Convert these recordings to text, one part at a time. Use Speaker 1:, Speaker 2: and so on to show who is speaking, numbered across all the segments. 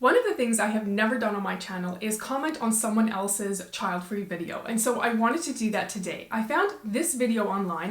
Speaker 1: One of the things I have never done on my channel is comment on someone else's child-free video, and so I wanted to do that today. I found this video online.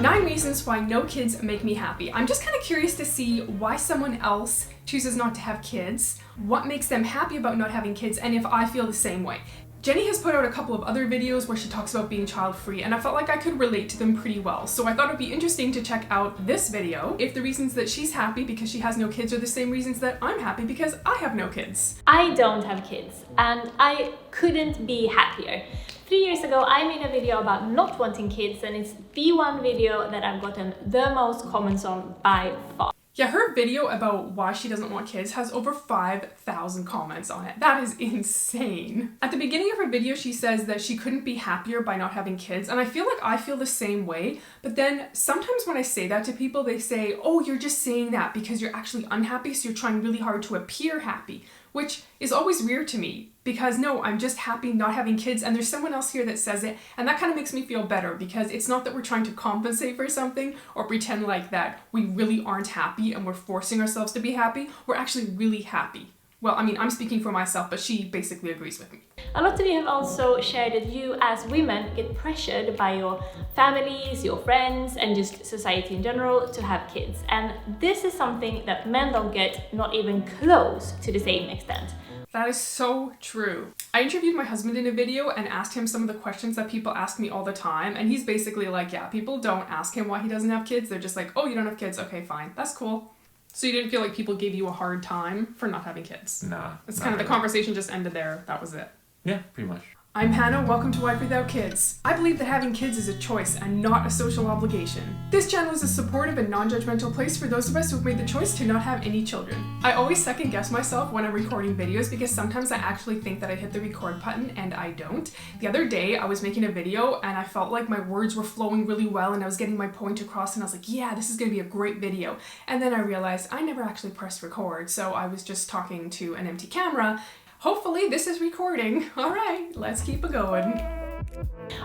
Speaker 1: 9 reasons why no kids make me happy. I'm just kind of curious to see why someone else chooses not to have kids, what makes them happy about not having kids, and if I feel the same way. Jenny has put out a couple of other videos where she talks about being child-free, and I felt like I could relate to them pretty well. So I thought it'd be interesting to check out this video if the reasons that she's happy because she has no kids are the same reasons that I'm happy because I have no kids.
Speaker 2: I don't have kids, and I couldn't be happier. 3 years ago, I made a video about not wanting kids, and it's the one video that I've gotten the most comments on by far.
Speaker 1: Yeah, her video about why she doesn't want kids has over 5,000 comments on it. That is insane. At the beginning of her video, she says that she couldn't be happier by not having kids, and I feel like I feel the same way, but then sometimes when I say that to people, they say, oh, you're just saying that because you're actually unhappy, so you're trying really hard to appear happy, which is always weird to me. Because no, I'm just happy not having kids, and there's someone else here that says it, and that kind of makes me feel better because it's not that we're trying to compensate for something or pretend like that we really aren't happy and we're forcing ourselves to be happy. We're actually really happy. Well, I mean, I'm speaking for myself, but she basically agrees with me.
Speaker 2: A lot of you have also shared that you as women get pressured by your families, your friends, and just society in general to have kids. And this is something that men don't get, not even close to the same extent.
Speaker 1: That is so true. I interviewed my husband in a video and asked him some of the questions that people ask me all the time, and he's basically like, yeah, people don't ask him why he doesn't have kids. They're just like, oh, you don't have kids? Okay, fine. That's cool. So you didn't feel like people gave you a hard time for not having kids?
Speaker 3: Nah.
Speaker 1: It's kind of the conversation just ended there. That was it.
Speaker 3: Yeah, pretty much.
Speaker 1: I'm Hannah, welcome to Wife Without Kids. I believe that having kids is a choice and not a social obligation. This channel is a supportive and non-judgmental place for those of us who've made the choice to not have any children. I always second guess myself when I'm recording videos because sometimes I actually think that I hit the record button and I don't. The other day I was making a video and I felt like my words were flowing really well and I was getting my point across and I was like, yeah, this is gonna be a great video. And then I realized I never actually pressed record, so I was just talking to an empty camera. Hopefully this is recording. All right, let's keep it going.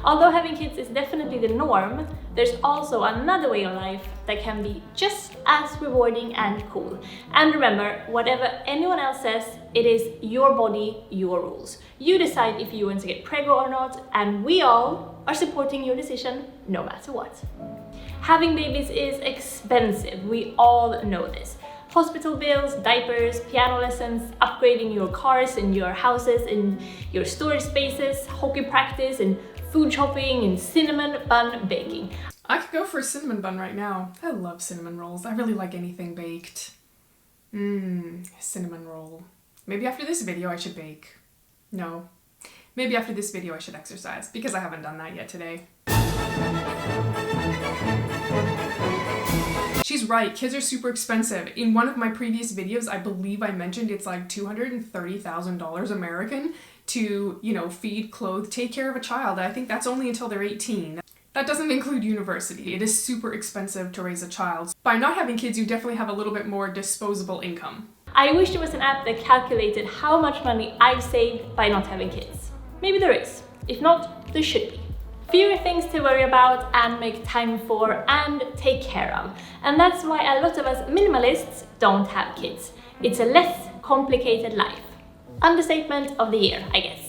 Speaker 2: Although having kids is definitely the norm, there's also another way of life that can be just as rewarding and cool. And remember, whatever anyone else says, it is your body, your rules. You decide if you want to get pregnant or not, and we all are supporting your decision no matter what. Having babies is expensive, we all know this. Hospital bills, diapers, piano lessons, upgrading your cars and your houses and your storage spaces, hockey practice and food shopping and cinnamon bun baking.
Speaker 1: I could go for a cinnamon bun right now. I love cinnamon rolls. I really like anything baked. Cinnamon roll. Maybe after this video I should bake. No. Maybe after this video I should exercise because I haven't done that yet today. She's right, kids are super expensive. In one of my previous videos, I believe I mentioned it's like $230,000 American to, you know, feed, clothe, take care of a child. I think that's only until they're 18. That doesn't include university. It is super expensive to raise a child. By not having kids, you definitely have a little bit more disposable income.
Speaker 2: I wish there was an app that calculated how much money I've saved by not having kids. Maybe there is. If not, there should be. Fewer things to worry about and make time for and take care of. And that's why a lot of us minimalists don't have kids. It's a less complicated life. Understatement of the year, I guess.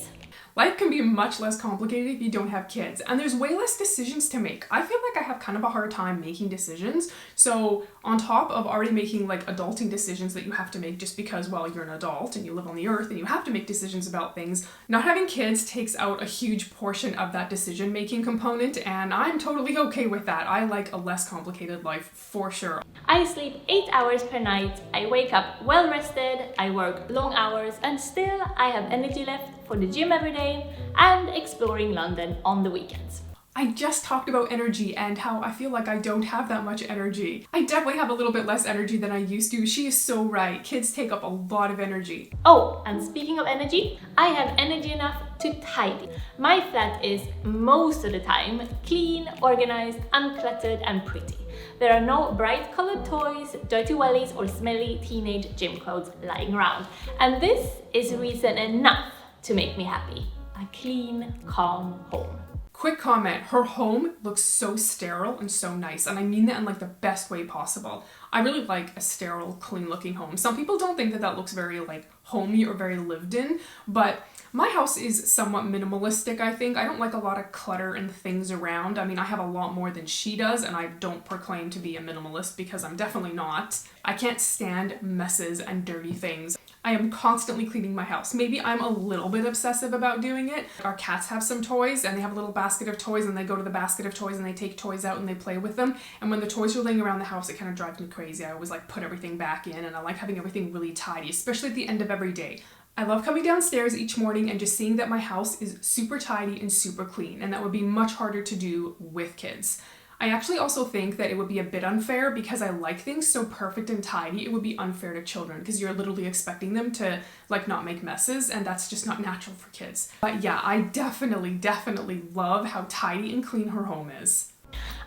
Speaker 1: Life can be much less complicated if you don't have kids, and there's way less decisions to make. I feel like I have kind of a hard time making decisions, so on top of already making like adulting decisions that you have to make just because, well, you're an adult and you live on the earth and you have to make decisions about things, not having kids takes out a huge portion of that decision-making component, and I'm totally okay with that. I like a less complicated life for sure.
Speaker 2: I sleep 8 hours per night, I wake up well rested, I work long hours, and still I have energy left for the gym every day and exploring London on the weekends.
Speaker 1: I just talked about energy and how I feel like I don't have that much energy. I definitely have a little bit less energy than I used to. She is so right. Kids take up a lot of energy.
Speaker 2: Oh, and speaking of energy, I have energy enough to tidy. My flat is most of the time clean, organized, uncluttered, and pretty. There are no bright colored toys, dirty wellies, or smelly teenage gym clothes lying around. And this is reason enough to make me happy. A clean, calm home.
Speaker 1: Quick comment, her home looks so sterile and so nice, and I mean that in like the best way possible. I really like a sterile, clean looking home. Some people don't think that that looks very like homey or very lived in, but my house is somewhat minimalistic, I think. I don't like a lot of clutter and things around. I mean, I have a lot more than she does, and I don't proclaim to be a minimalist because I'm definitely not. I can't stand messes and dirty things. I am constantly cleaning my house. Maybe I'm a little bit obsessive about doing it. Our cats have some toys and they have a little basket of toys, and they go to the basket of toys and they take toys out and they play with them. And when the toys are laying around the house, it kind of drives me crazy. I always like put everything back in, and I like having everything really tidy, especially at the end of every day. I love coming downstairs each morning and just seeing that my house is super tidy and super clean, and that would be much harder to do with kids. I actually also think that it would be a bit unfair because I like things so perfect and tidy. It would be unfair to children because you're literally expecting them to like not make messes, and that's just not natural for kids. But yeah, I definitely love how tidy and clean her home is.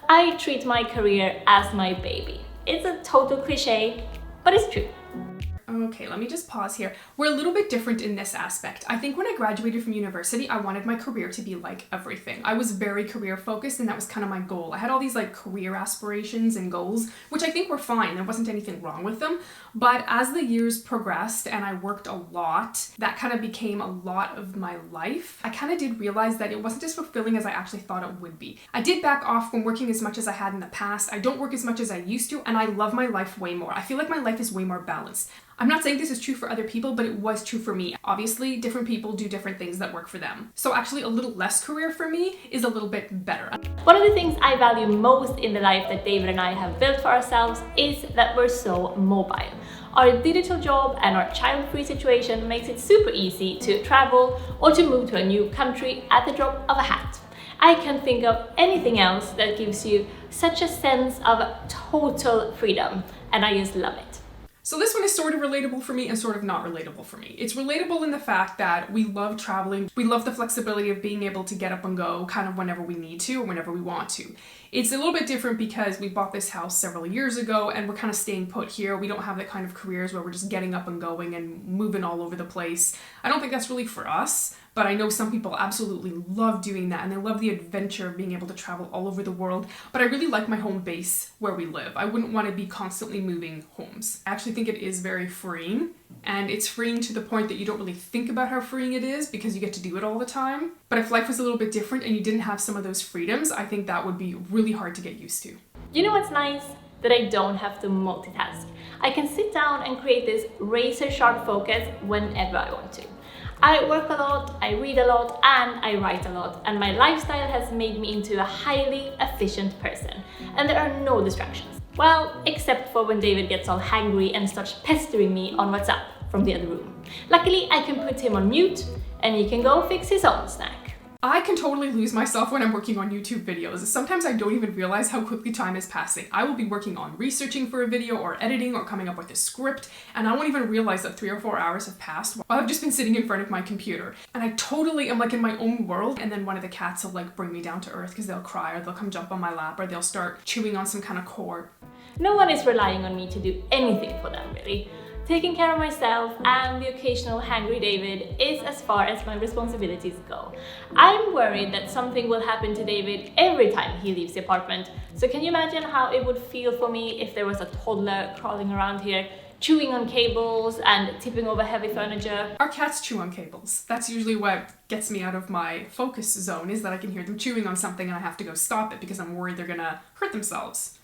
Speaker 2: I treat my career as my baby. It's a total cliche, but it's true.
Speaker 1: Okay, let me just pause here. We're a little bit different in this aspect. I think when I graduated from university, I wanted my career to be like everything. I was very career focused, and that was kind of my goal. I had all these like career aspirations and goals, which I think were fine. There wasn't anything wrong with them. But as the years progressed and I worked a lot, that kind of became a lot of my life. I kind of did realize that it wasn't as fulfilling as I actually thought it would be. I did back off from working as much as I had in the past. I don't work as much as I used to, and I love my life way more. I feel like my life is way more balanced. I'm not saying this is true for other people, but it was true for me. Obviously, different people do different things that work for them. So actually a little less career for me is a little bit better.
Speaker 2: One of the things I value most in the life that David and I have built for ourselves is that we're so mobile. Our digital job and our child-free situation makes it super easy to travel or to move to a new country at the drop of a hat. I can't think of anything else that gives you such a sense of total freedom, and I just love it.
Speaker 1: So this one is sort of relatable for me and sort of not relatable for me. It's relatable in the fact that we love traveling. We love the flexibility of being able to get up and go kind of whenever we need to or whenever we want to. It's a little bit different because we bought this house several years ago and we're kind of staying put here. We don't have that kind of careers where we're just getting up and going and moving all over the place. I don't think that's really for us, but I know some people absolutely love doing that and they love the adventure of being able to travel all over the world. But I really like my home base where we live. I wouldn't want to be constantly moving homes. I actually think it is very freeing, and it's freeing to the point that you don't really think about how freeing it is because you get to do it all the time. But if life was a little bit different and you didn't have some of those freedoms, I think that would be really hard to get used to.
Speaker 2: You know what's nice? That I don't have to multitask. I can sit down and create this razor sharp focus whenever I want to. I work a lot, I read a lot, and I write a lot, and my lifestyle has made me into a highly efficient person, and there are no distractions. Well, except for when David gets all hangry and starts pestering me on WhatsApp from the other room. Luckily, I can put him on mute, and he can go fix his own snack.
Speaker 1: I can totally lose myself when I'm working on YouTube videos. Sometimes I don't even realize how quickly time is passing. I will be working on researching for a video or editing or coming up with a script, and I won't even realize that 3 or 4 hours have passed while I've just been sitting in front of my computer. And I totally am like in my own world, and then one of the cats will like bring me down to earth because they'll cry or they'll come jump on my lap or they'll start chewing on some kind of cord.
Speaker 2: No one is relying on me to do anything for them, really. Taking care of myself and the occasional hangry David is as far as my responsibilities go. I'm worried that something will happen to David every time he leaves the apartment. So can you imagine how it would feel for me if there was a toddler crawling around here, chewing on cables and tipping over heavy furniture?
Speaker 1: Our cats chew on cables. That's usually what gets me out of my focus zone, is that I can hear them chewing on something and I have to go stop it because I'm worried they're gonna hurt themselves.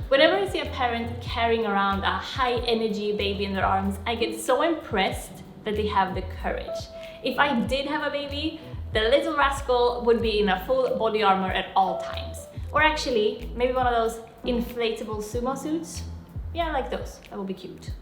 Speaker 2: Whenever I see a parent carrying around a high-energy baby in their arms, I get so impressed that they have the courage. If I did have a baby, the little rascal would be in a full body armor at all times. Or actually, maybe one of those inflatable sumo suits. Yeah, like those. That would be cute.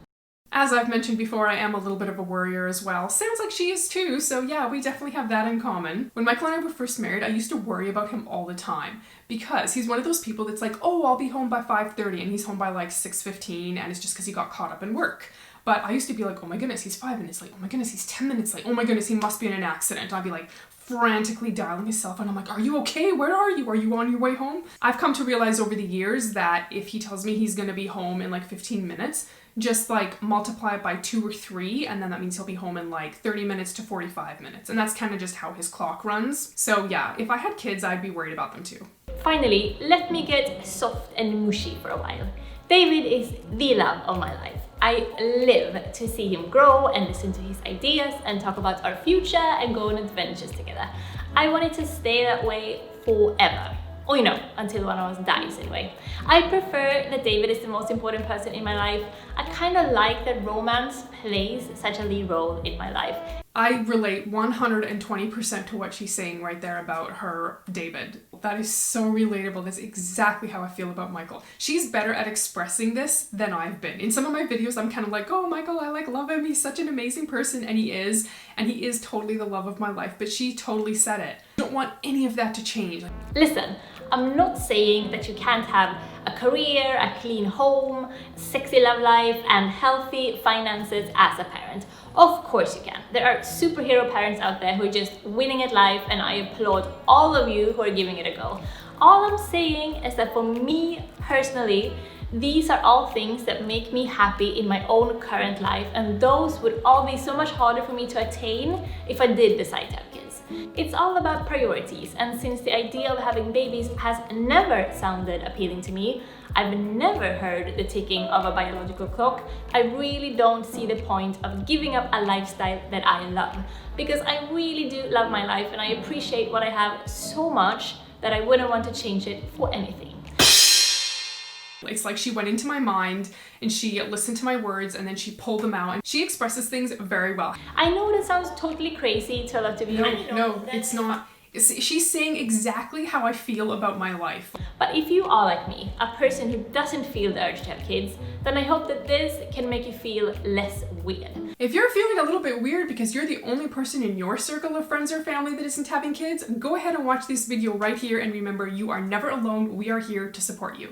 Speaker 1: As I've mentioned before, I am a little bit of a worrier as well. Sounds like she is too, so yeah, we definitely have that in common. When Michael and I were first married, I used to worry about him all the time because he's one of those people that's like, oh, I'll be home by 5:30, and he's home by like 6:15, and it's just because he got caught up in work. But I used to be like, oh my goodness, he's 5 minutes late. Oh my goodness, he's 10 minutes late. Oh my goodness, he must be in an accident. I'd be like frantically dialing his cell phone. I'm like, are you okay? Where are you? Are you on your way home? I've come to realize over the years that if he tells me he's gonna be home in like 15 minutes, just like multiply it by 2 or 3, and then that means he'll be home in like 30 minutes to 45 minutes. And that's kind of just how his clock runs. So yeah, if I had kids, I'd be worried about them too.
Speaker 2: Finally, let me get soft and mushy for a while. David is the love of my life. I live to see him grow and listen to his ideas and talk about our future and go on adventures together. I want it to stay that way forever. Or, you know, until one of us dies anyway. I prefer that David is the most important person in my life. I kind of like that romance plays such a lead role in my life.
Speaker 1: I relate 120% to what she's saying right there about her David. That is so relatable. That's exactly how I feel about Michael. She's better at expressing this than I've been. In some of my videos, I'm kind of like, oh, Michael, I love him. He's such an amazing person, and he is totally the love of my life, but she totally said it. I don't want any of that to change.
Speaker 2: Listen, I'm not saying that you can't have a career, a clean home, sexy love life, and healthy finances as a parent. Of course you can. There are superhero parents out there who are just winning at life, and I applaud all of you who are giving it a go. All I'm saying is that for me personally, these are all things that make me happy in my own current life, and those would all be so much harder for me to attain if I did decide to have kids. It's all about priorities, and since the idea of having babies has never sounded appealing to me, I've never heard the ticking of a biological clock, I really don't see the point of giving up a lifestyle that I love. Because I really do love my life and I appreciate what I have so much that I wouldn't want to change it for anything.
Speaker 1: It's like she went into my mind and she listened to my words and then she pulled them out, and she expresses things very well.
Speaker 2: I know that sounds totally crazy to a lot of you.
Speaker 1: No, it's not. She's saying exactly how I feel about my life.
Speaker 2: But if you are like me, a person who doesn't feel the urge to have kids, then I hope that this can make you feel less weird.
Speaker 1: If you're feeling a little bit weird because you're the only person in your circle of friends or family that isn't having kids, go ahead and watch this video right here, and remember, you are never alone. We are here to support you.